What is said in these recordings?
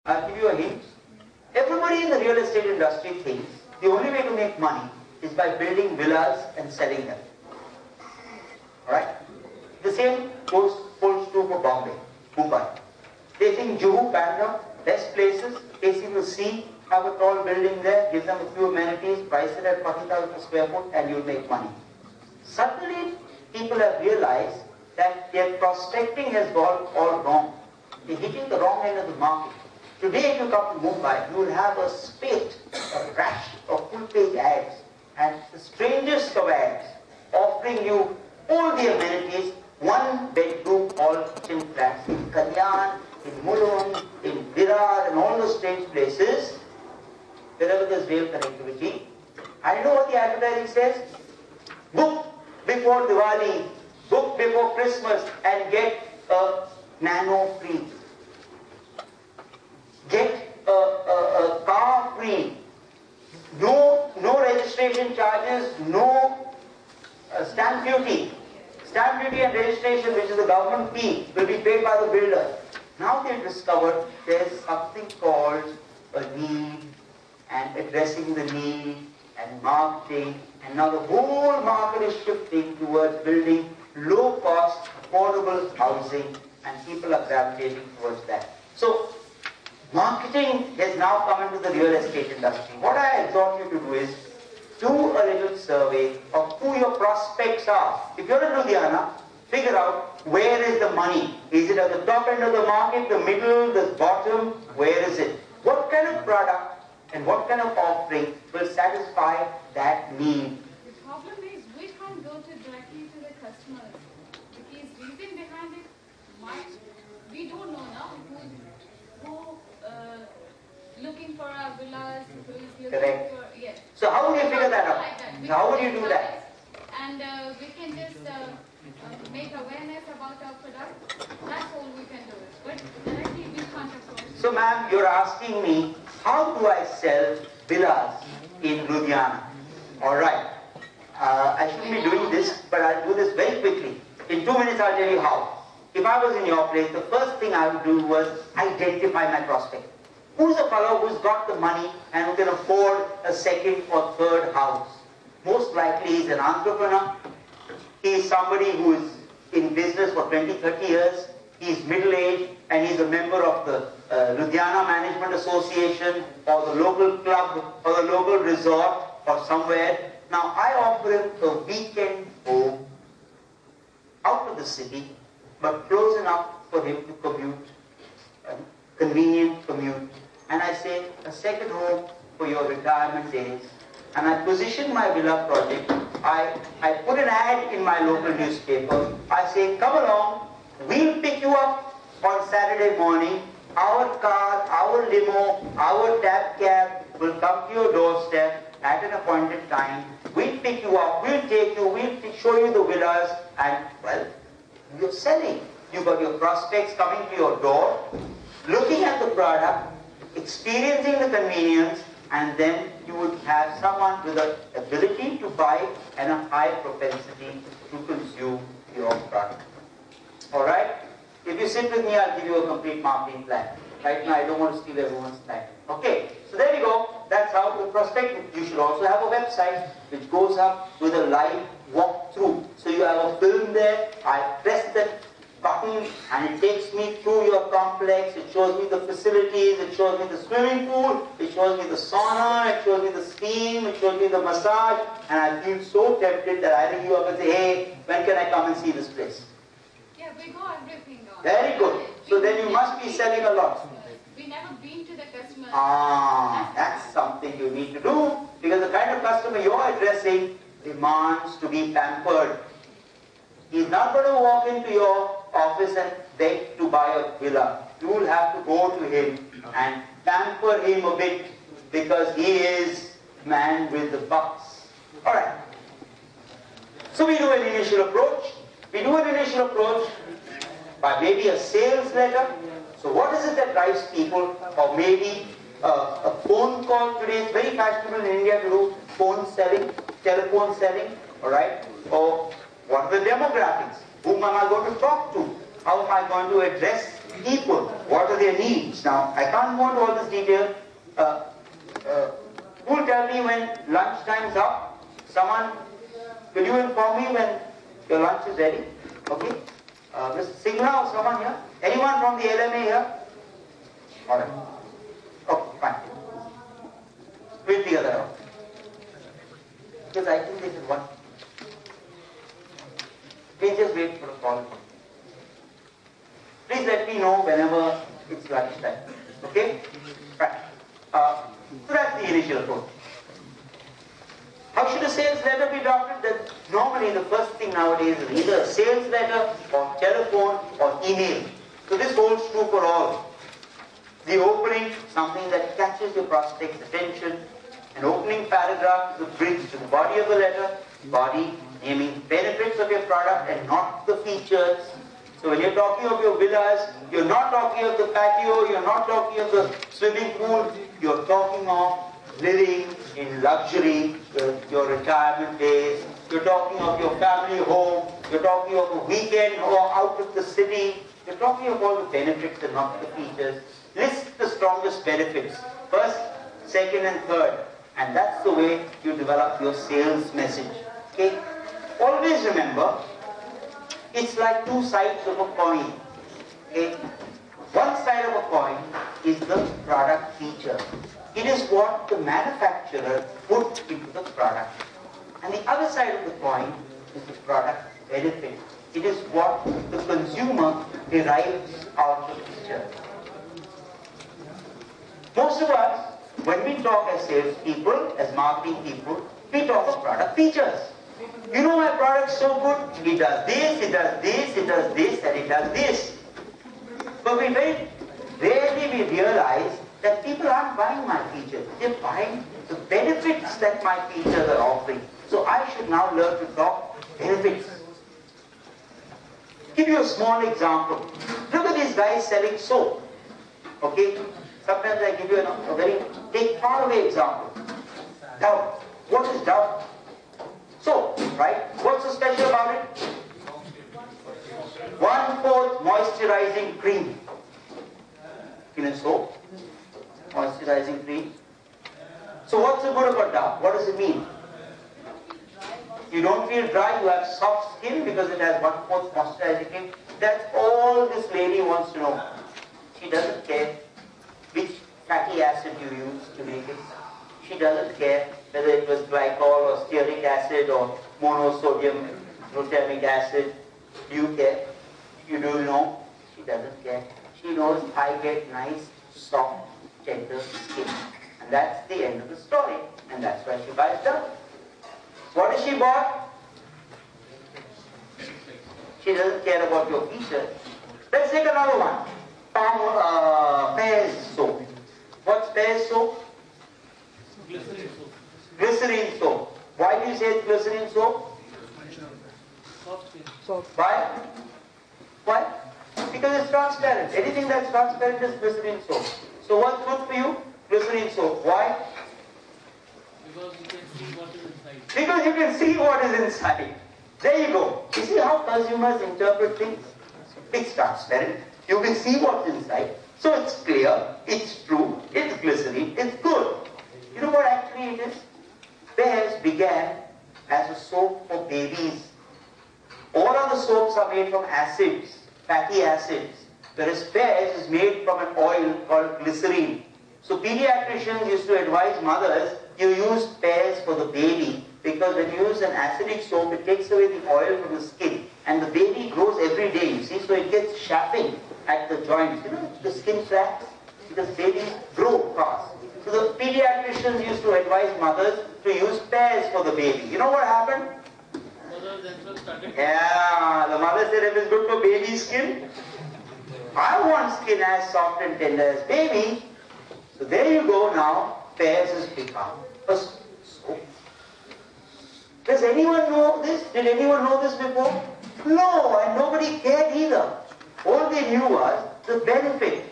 I'll give you a hint. Everybody in the real estate industry thinks the only way to make money is by building villas and selling them. Alright? The same holds true for Bombay, Mumbai. They think Juhu, Bandra, best places, facing the sea, have a tall building there, give them a few amenities, price it at 40,000 per square foot, and you'll make money. Suddenly, people have realized that their prospecting has gone all wrong. They're hitting the wrong end of the market. Today, if you come to Mumbai, you will have a spate, a rash of full-page ads, and the strangest of ads, offering you all the amenities, one bedroom, all kitchen flats in Kalyan, in Mulund, in Virar, and all those strange places, wherever there's rail connectivity. I know what the advertising says. Book before Diwali, book before Christmas, and get a nano free. Get a car free. No registration charges, no stamp duty. Stamp duty and registration, which is the government fee, will be paid by the builder. Now they've discovered there's something called a need, and addressing the need, and marketing, and now the whole market is shifting towards building low-cost, affordable housing, and people are gravitating towards that. So, marketing has now come into the real estate industry. What I exhort you to do is, do a little survey of who your prospects are. If you're in Ludhiana, figure out where is the money. Is it at the top end of the market, the middle, the bottom? Where is it? What kind of product and what kind of offering will satisfy that need? The problem is we can't go directly to the customers. Because reason behind it, we don't know now who looking for our villas, who is looking Correct. for, yes. So how would you figure that out? Like that. So how would you do that? And we can just make awareness about our product. That's all we can do. But directly we can't approach. So ma'am, you're asking me, how do I sell villas in Ludhiana? Alright. I shouldn't be doing this, but I'll do this very quickly. In 2 minutes I'll tell you how. If I was in your place, the first thing I would do was identify my prospect. Who's the fellow who's got the money and who can afford a second or third house? Most likely he's an entrepreneur. He's somebody who is in business for 20, 30 years. He's middle-aged and he's a member of the Ludhiana Management Association or the local club or the local resort or somewhere. Now I offer him a weekend home out of the city, but close enough for him to commute, a convenient commute. And I say, a second home for your retirement days. And I position my villa project. I put an ad in my local newspaper. I say, come along, we'll pick you up on Saturday morning. Our car, our limo, our cab will come to your doorstep at an appointed time. We'll pick you up, we'll take you, we'll show you the villas, and well, you're selling. You've got your prospects coming to your door, looking at the product, experiencing the convenience, and then you would have someone with the ability to buy and a high propensity to consume your product. Alright? If you sit with me, I'll give you a complete marketing plan. Right now, I don't want to steal everyone's time. Okay, so there you go. That's how to prospect. You should also have a website which goes up with a live walkthrough. So you have a film there. I press that button and it takes me through your complex. It shows me the facilities. It shows me the swimming pool. It shows me the sauna. It shows me the steam. It shows me the massage. And I feel so tempted that I ring you up and say, hey, when can I come and see this place? Yeah, we go everything on. Very good. So then you must be selling a lot. We never been to the customer. That's something you need to do, because the kind of customer you're addressing demands to be pampered. He's not going to walk into your office and beg to buy a villa. You will have to go to him and pamper him a bit, because he is man with the bucks. Alright. So we do an initial approach. We do an initial approach by maybe a sales letter. So what is it that drives people? Or maybe a phone call. Today it's very fashionable in India to do phone selling, telephone selling, alright? Or what are the demographics? Whom am I going to talk to? How am I going to address people, what are their needs? Now, I can't go into all this detail. Who will tell me when lunch time's up? Someone, will you inform me when your lunch is ready? Okay? Mr. Singla or someone here? Anyone from the LMA here? Alright. Okay, fine. We'll figure that out. Because I think this is one. Please just wait for a call. Please let me know whenever it's lunch time. Okay? Right. So that's the initial approach. How should a sales letter be drafted? That normally the first thing nowadays is either a sales letter or telephone or email. So this holds true for all. The opening, something that catches your prospect's attention. An opening paragraph is a bridge to the body of the letter. Body naming benefits of your product and not the features. So when you're talking of your villas, you're not talking of the patio, you're not talking of the swimming pool, you're talking of living in luxury, your retirement days, you're talking of your family home, you're talking of a weekend or out of the city, you're talking of all the benefits and not the features. List the strongest benefits, first, second and third, and that's the way you develop your sales message. Okay? Always remember, it's like two sides of a coin. Okay? One side of a coin is the product feature. It is what the manufacturer put into the product. And the other side of the coin is the product benefit. It is what the consumer derives out of the feature. Most of us, when we talk as salespeople, as marketing people, we talk of product features. You know, my product's so good, it does this, it does this, it does this, and it does this. But we very rarely realize that people aren't buying my features. They're buying the benefits that my features are offering. So I should now learn to talk benefits. Give you a small example. Look at these guys selling soap. Okay? Sometimes I give you a very faraway example. Dove. What is Dove? Soap, right? What's so special about it? 1/4 moisturizing cream. In a soap. Moisturizing cream. So what's so good about Dove? What does it mean? You don't feel dry, you have soft skin because it has 1/4 moisturizing cream. That's all this lady wants to know. She doesn't care which fatty acid you use to make it. She doesn't care whether it was glycol or stearic acid or monosodium glutamic acid. Do you care? You do know? She doesn't care. She knows I get nice, soft, tender skin. And that's the end of the story. And that's why she buys Dove. What has she bought? She doesn't care about your features. Let's take another one. Pears soap. What's pears soap? Glycerin soap. Glycerin soap. Why do you say it's glycerin soap? Soft skin. Why? Why? Because it's transparent. Anything that's transparent is glycerin soap. So what's good for you? Glycerin soap. Why? Because you can see what is inside. Because you can see what is inside. There you go. You see how consumers interpret things? It's transparent. You can see what's inside. So it's clear, it's true, it's glycerin, it's good. You know what actually it is? Pears began as a soap for babies. All other soaps are made from acids, fatty acids. Whereas pears is made from an oil called glycerine. So pediatricians used to advise mothers, you use pears for the baby, because when you use an acidic soap, it takes away the oil from the skin. And the baby grows every day, you see, so it gets chaffing at the joints. You know, the skin cracks, because babies grow fast. So the pediatricians used to advise mothers to use pears for the baby. You know what happened? Mothers themselves started. Yeah, the mother said if it's good for baby skin, I want skin as soft and tender as baby. So there you go now, pears has become a soap. Does anyone know this? Did anyone know this before? No, and nobody cared either. All they knew was the benefit.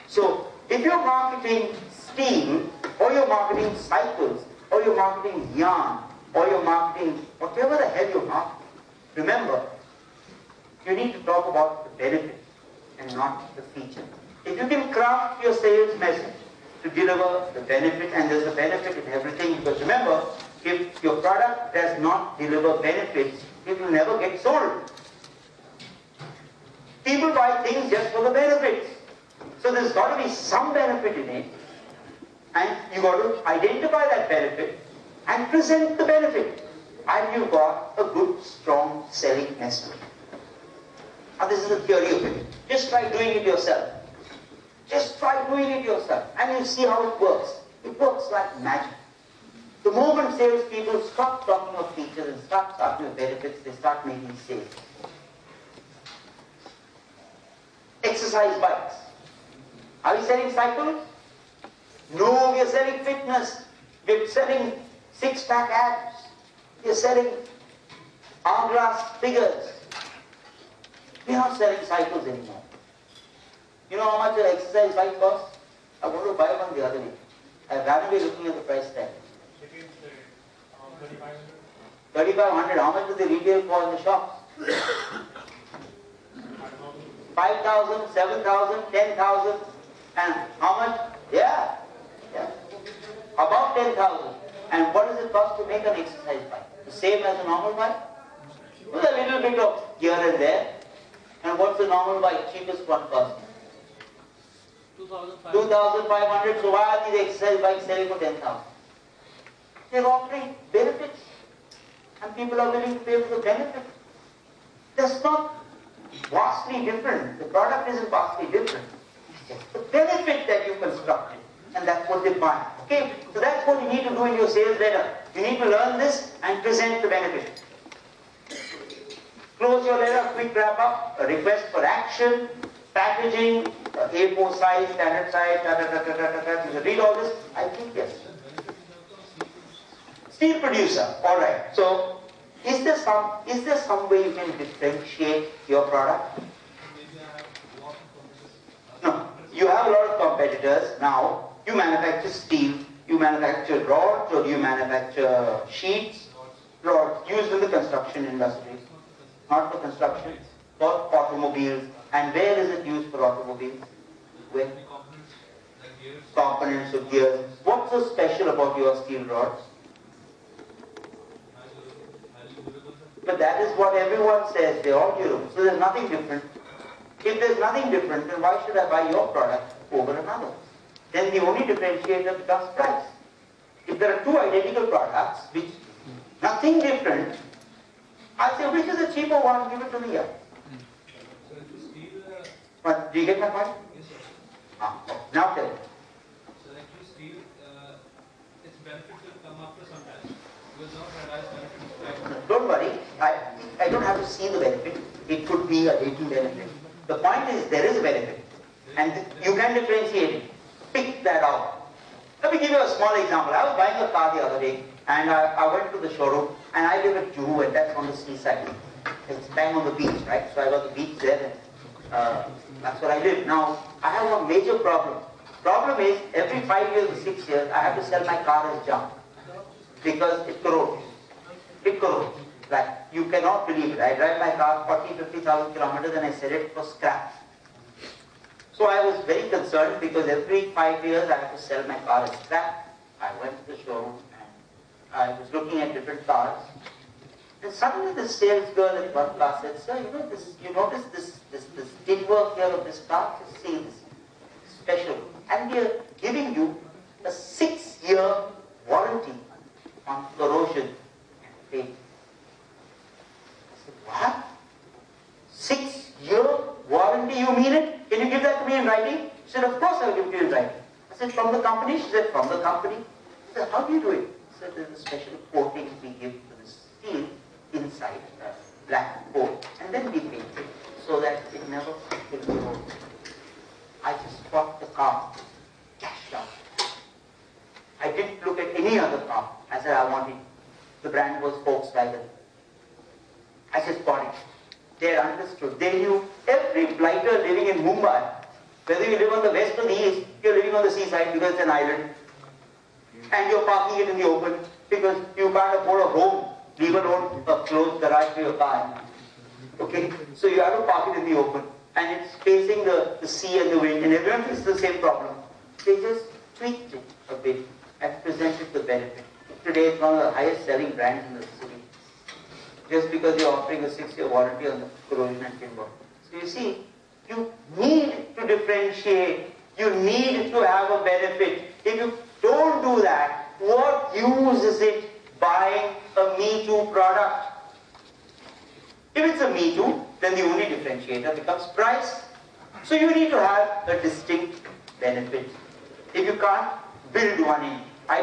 So if you're marketing steam, or you're marketing cycles, or you're marketing yarn, or you're marketing whatever the hell you're marketing, remember, you need to talk about the benefit. and not the feature. If you can craft your sales message to deliver the benefit, and there's a benefit in everything, because remember, if your product does not deliver benefits, it will never get sold. People buy things just for the benefits. So there's got to be some benefit in it, and you've got to identify that benefit and present the benefit. And you've got a good, strong selling message. Now this is the theory of it. Just try doing it yourself. Just try doing it yourself, and you see how it works. It works like magic. The moment salespeople stop talking of features and start talking of benefits, they start making sales. Exercise bikes. Are we selling cycles? No, we are selling fitness. We are selling six-pack abs. We are selling hourglass figures. We are not selling cycles anymore. You know how much an exercise bike costs? I wanted to buy one the other day. I ran away looking at the price tag. 3,500. How much do they retail for in the shops? 5,000, 7,000, 10,000. And how much? Yeah. About 10,000. And what does it cost to make an exercise bike? The same as a normal bike? With a little bit of here and there. And what's the normal bike? Cheapest one cost? 2,500. So why are these exercise bikes selling for 10,000? They're offering benefits. And people are willing to pay for the benefit. That's not vastly different. The product isn't vastly different. It's the benefit that you constructed. And that's what they buy. Okay? So that's what you need to do in your sales letter. You need to learn this and present the benefit. Close your letter, quick wrap up, a request for action, packaging, A4 size, standard size, You read all this? I think yes. Steel producer. Alright. So is there some way you can differentiate your product? No. You have a lot of competitors. Now, you manufacture steel, you manufacture rods, or you manufacture sheets, rods used in the construction industry. Not for construction, for automobiles. And where is it used for automobiles? Where? Components of gears. What's so special about your steel rods? But that is what everyone says, they're all durable. So there's nothing different. If there's nothing different, then why should I buy your product over another? Then the only differentiator becomes price. If there are two identical products, which nothing different, I'll say, which is the cheaper one? Give it to me here. So if you steal... But do you get my point? Yes, sir. Now tell me. So if you steal, its benefits will come after some time. Because now realized benefits. Don't worry, I don't have to see the benefit. It could be a latent benefit. The point is, there is a benefit. And you can differentiate it. Pick that out. Let me give you a small example. I was buying a car the other day, and I went to the showroom, and I live at Juhu, and that's on the seaside. It's bang on the beach, right? So I got the beach there, and that's where I live. Now, I have one major problem. Problem is, every 5 years or 6 years, I have to sell my car as junk. Because it corrodes. It corrodes. Like, you cannot believe it. I drive my car 40,000-50,000 kilometers and I sell it for scrap. So I was very concerned because every 5 years I have to sell my car as scrap. I went to the showroom and I was looking at different cars. And suddenly the sales girl at one car said, "Sir, you notice this tin work here of this car? Just see this. Special. And we are giving you a 6-year warranty on corrosion and paint." I said, "What? 6-year warranty, you mean it? Can you give that to me in writing?" She said, "Of course I will give it to you in writing." I said, "From the company?" She said, "From the company." I said, "How do you do it?" She said, "There's a special coating we give to the steel inside, black coat, and then we paint it so that it never will corrode." I just bought the car, cashed out. I didn't look at any other car. I said, "I want it." The brand was Volkswagen. I just bought it. They understood. They knew every blighter living in Mumbai, whether you live on the west or the east, you're living on the seaside because it's an island. And you're parking it in the open because you can't afford a home, leave alone a closed garage for your car. Okay? So you have to park it in the open. and it's facing the sea and the wind, and everyone faces the same problem. They just tweaked it a bit and presented the benefit. Today it's one of the highest selling brands in the city, just because you're offering a 6-year warranty on the corrosion and timber. So you see, you need to differentiate. You need to have a benefit. If you don't do that, what use is it buying a Me Too product? If it's a Me Too, then the only differentiator becomes price. So you need to have a distinct benefit. If you can't, build one in. I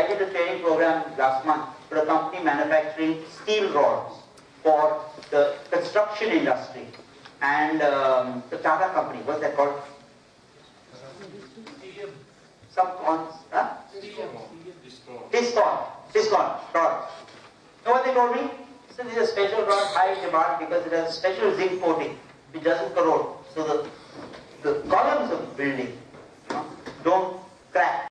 did a training program last month for a company manufacturing steel rods for the construction industry. And the Tata company, what's that called? Some cons, huh? Discon rod. You know what they told me? So this is a special rod, high demand, because it has a special zinc coating which doesn't corrode. So the columns of building, don't crack.